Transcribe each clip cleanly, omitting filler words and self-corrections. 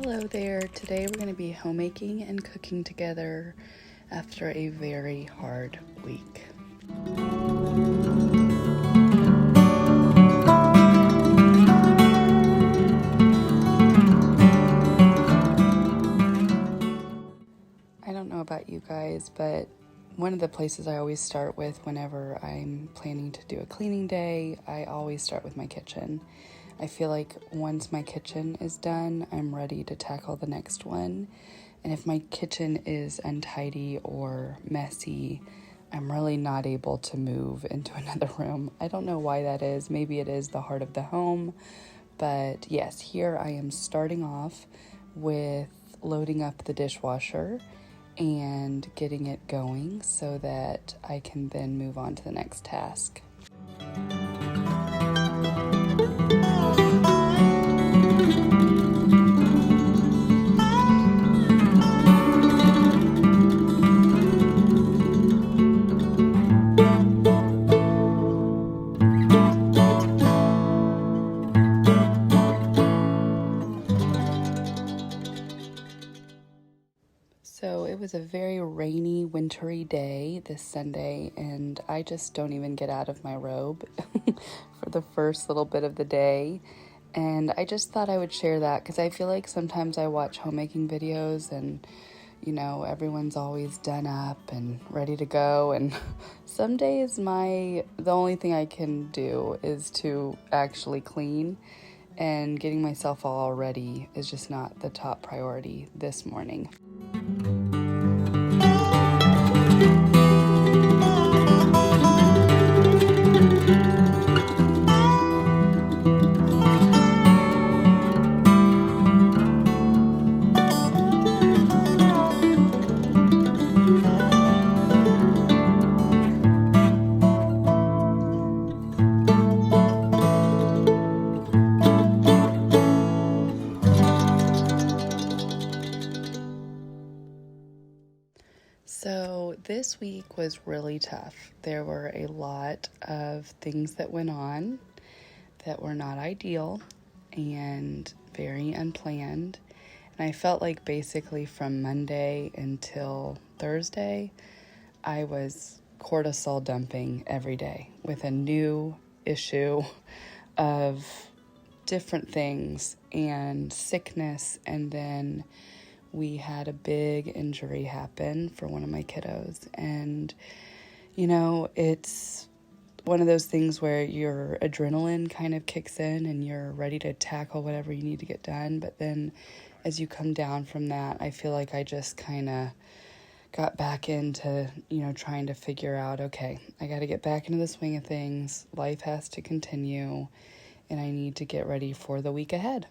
Hello there. Today we're going to be homemaking and cooking together after a very hard week. I don't know about you guys, but one of the places I always start with whenever I'm planning to do a cleaning day, I always start with my kitchen. I feel like once my kitchen is done, I'm ready to tackle the next one. And if my kitchen is untidy or messy, I'm really not able to move into another room. I don't know why that is. Maybe it is the heart of the home. But yes, here I am starting off with loading up the dishwasher and getting it going so that I can then move on to the next task. So it was a very rainy, wintry day this Sunday, and I just don't even get out of my robe for the first little bit of the day. And I just thought I would share that because I feel like sometimes I watch homemaking videos and, everyone's always done up and ready to go. And some days the only thing I can do is to actually clean, and getting myself all ready is just not the top priority this morning. So this week was really tough. There were a lot of things that went on that were not ideal and very unplanned. And I felt like basically from Monday until Thursday, I was cortisol dumping every day with a new issue of different things and sickness, and then we had a big injury happen for one of my kiddos. And, it's one of those things where your adrenaline kind of kicks in and you're ready to tackle whatever you need to get done. But then as you come down from that, I feel like I just kind of got back into, trying to figure out, okay, I got to get back into the swing of things. Life has to continue, and I need to get ready for the week ahead.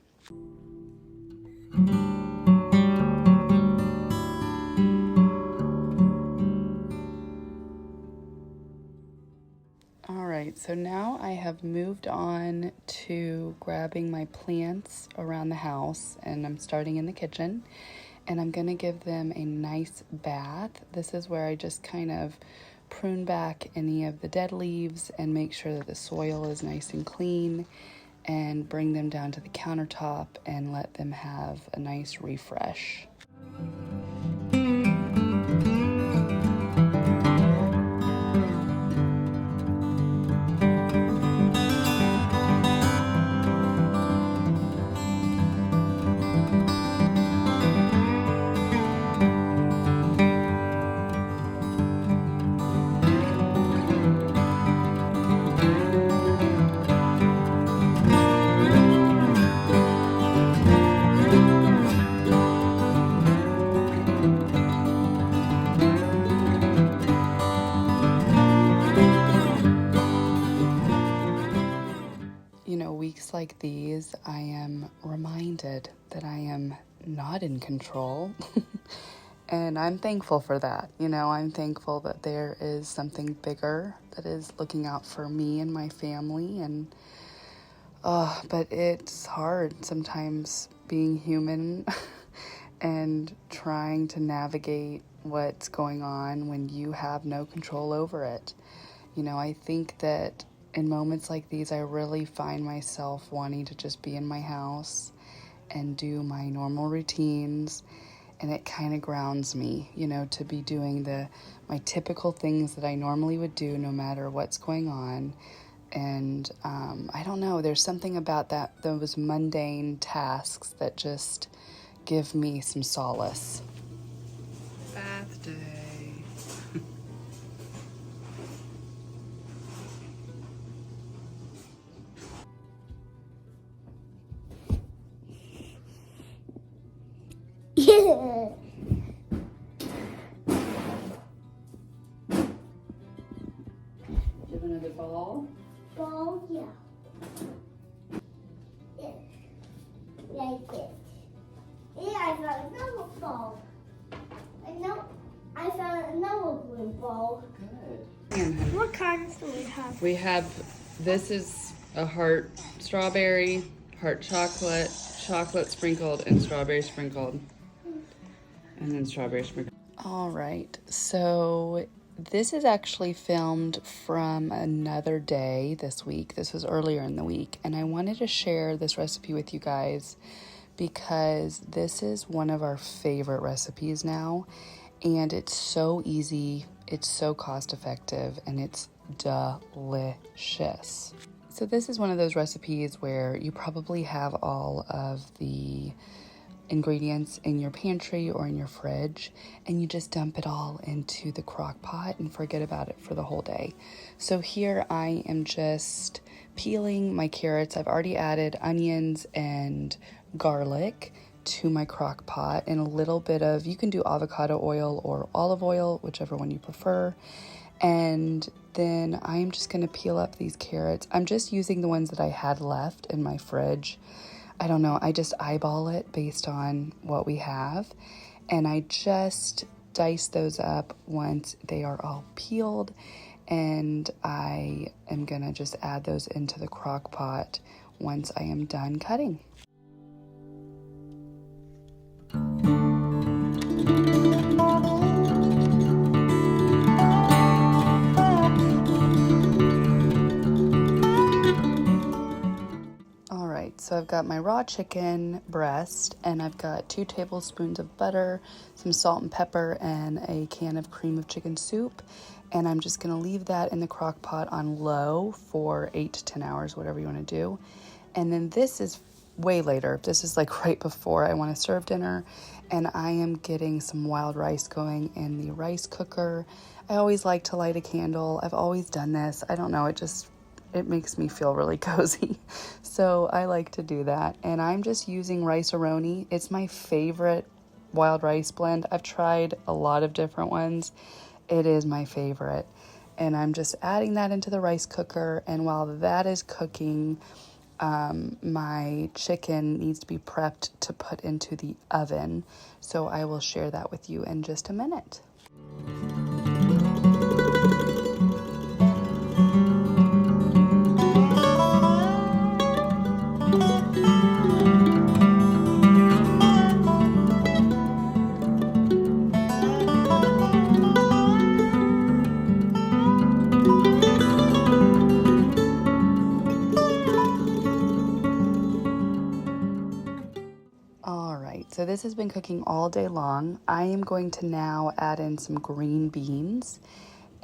So now I have moved on to grabbing my plants around the house, and I'm starting in the kitchen, and I'm going to give them a nice bath. This is where I just kind of prune back any of the dead leaves and make sure that the soil is nice and clean, and bring them down to the countertop and let them have a nice refresh. Weeks like these, I am reminded that I am not in control. And I'm thankful for that. I'm thankful that there is something bigger that is looking out for me and my family. And but it's hard sometimes being human and trying to navigate what's going on when you have no control over it. I think that in moments like these, I really find myself wanting to just be in my house and do my normal routines, and it kind of grounds me, you know, to be doing my typical things that I normally would do no matter what's going on. And I don't know, there's something about those mundane tasks that just give me some solace. Bath day. Yeah. Do you have another ball? Ball, yeah. Yeah. Like this. Yeah, I found another ball. I found another blue ball. Good. What kinds do we have? We have, this is a heart strawberry, heart chocolate, chocolate sprinkled, and strawberry sprinkled. And then strawberry sprinkled. All right, so this is actually filmed from another day this week. This was earlier in the week, and I wanted to share this recipe with you guys because this is one of our favorite recipes now, and it's so easy, it's so cost effective, and it's delicious. So this is one of those recipes where you probably have all of the ingredients in your pantry or in your fridge, and you just dump it all into the crock pot and forget about it for the whole day. So here I am just peeling my carrots. I've already added onions and garlic to my crock pot, and a little bit of, you can do avocado oil or olive oil, whichever one you prefer. And then I'm just going to peel up these carrots. I'm just using the ones that I had left in my fridge. I don't know, I just eyeball it based on what we have, and I just dice those up once they are all peeled, and I am gonna just add those into the crock pot once I am done cutting. So I've got my raw chicken breast, and I've got 2 tablespoons of butter, some salt and pepper, and a can of cream of chicken soup. And I'm just going to leave that in the crock pot on low for 8 to 10 hours, whatever you want to do. And then this is way later. This is like right before I want to serve dinner. And I am getting some wild rice going in the rice cooker. I always like to light a candle. I've always done this. I don't know, it makes me feel really cozy. So I like to do that. And I'm just using rice-a-roni. It's my favorite wild rice blend. I've tried a lot of different ones. It is my favorite. And I'm just adding that into the rice cooker. And while that is cooking, my chicken needs to be prepped to put into the oven. So I will share that with you in just a minute. So this has been cooking all day long. I am going to now add in some green beans,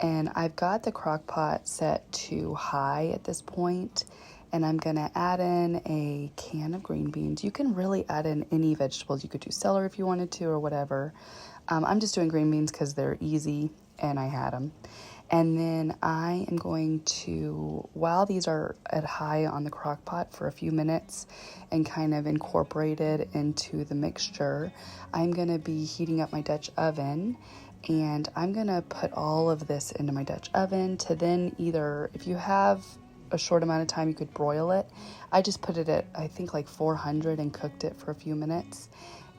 and I've got the crock pot set to high at this point, and I'm gonna add in a can of green beans. You can really add in any vegetables. You could do celery if you wanted to or whatever. I'm just doing green beans because they're easy and I had them. And then I am going to, while these are at high on the crock pot for a few minutes and kind of incorporated into the mixture, I'm going to be heating up my Dutch oven, and I'm going to put all of this into my Dutch oven to then either, if you have a short amount of time, you could broil it. I just put it at, I think, like 400 and cooked it for a few minutes.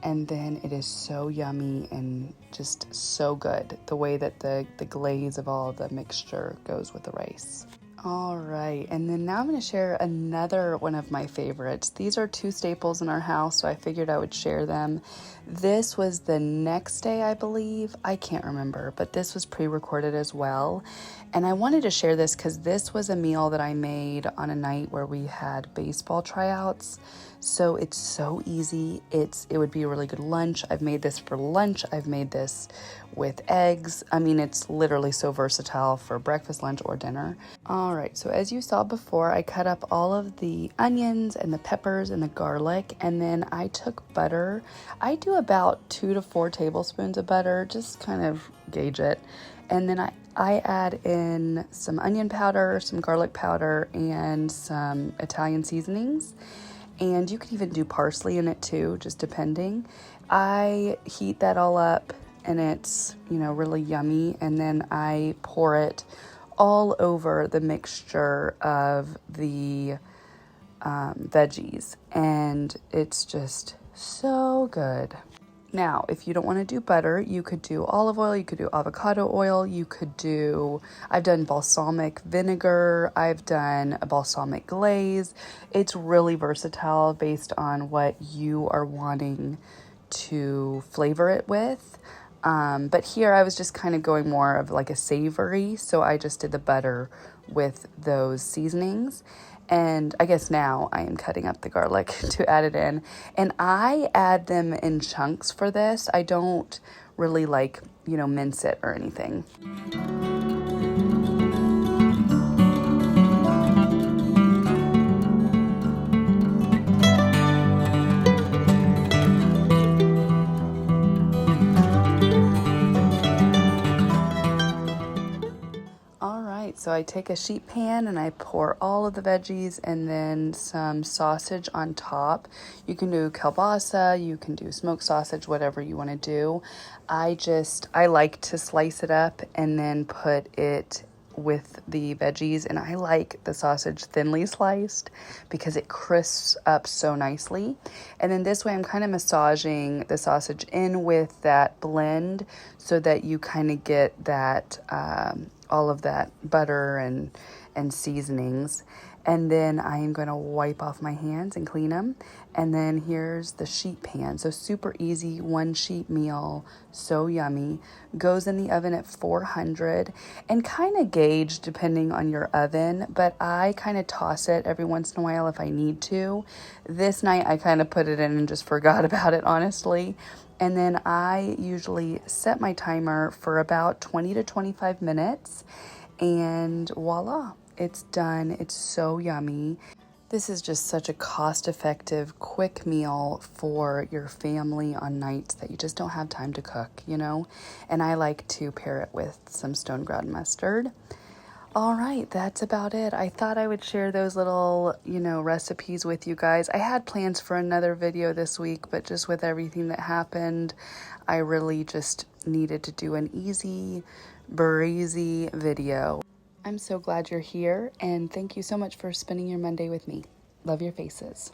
And then it is so yummy and just so good, the way that the glaze of all the mixture goes with the rice. All right, and then now I'm going to share another one of my favorites. These are 2 staples in our house, so I figured I would share them. This was the next day, I believe. I can't remember, but this was pre-recorded as well. And I wanted to share this because this was a meal that I made on a night where we had baseball tryouts. So it's so easy. It would be a really good lunch. I've made this for lunch. I've made this with eggs. I mean, it's literally so versatile for breakfast, lunch, or dinner. All right, so as you saw before, I cut up all of the onions and the peppers and the garlic, and then I took butter. I do about 2 to 4 tablespoons of butter, just kind of gauge it. And then I add in some onion powder, some garlic powder, and some Italian seasonings. And you can even do parsley in it too, just depending. I heat that all up and it's, really yummy. And then I pour it all over the mixture of the veggies. And it's just so good. Now, if you don't want to do butter, you could do olive oil, you could do avocado oil, I've done balsamic vinegar, I've done a balsamic glaze. It's really versatile based on what you are wanting to flavor it with. But here I was just kind of going more of like a savory, so I just did the butter with those seasonings. And I guess now I am cutting up the garlic to add it in. And I add them in chunks for this. I don't really mince it or anything. So I take a sheet pan and I pour all of the veggies and then some sausage on top. You can do keilbasa, you can do smoked sausage, whatever you want to do. I like to slice it up and then put it with the veggies, and I like the sausage thinly sliced because it crisps up so nicely. And then this way I'm kind of massaging the sausage in with that blend so that you kind of get that all of that butter and seasonings. And then I am going to wipe off my hands and clean them. And then here's the sheet pan. So super easy, 1 sheet meal, so yummy. Goes in the oven at 400 and kind of gauge depending on your oven, but I kind of toss it every once in a while if I need to. This night I kind of put it in and just forgot about it, honestly. And then I usually set my timer for about 20 to 25 minutes and voila, it's done. It's so yummy. This is just such a cost-effective, quick meal for your family on nights that you just don't have time to cook, And I like to pair it with some stone ground mustard. All right, that's about it. I thought I would share those little, recipes with you guys. I had plans for another video this week, but just with everything that happened, I really just needed to do an easy, breezy video. I'm so glad you're here, and thank you so much for spending your Monday with me. Love your faces.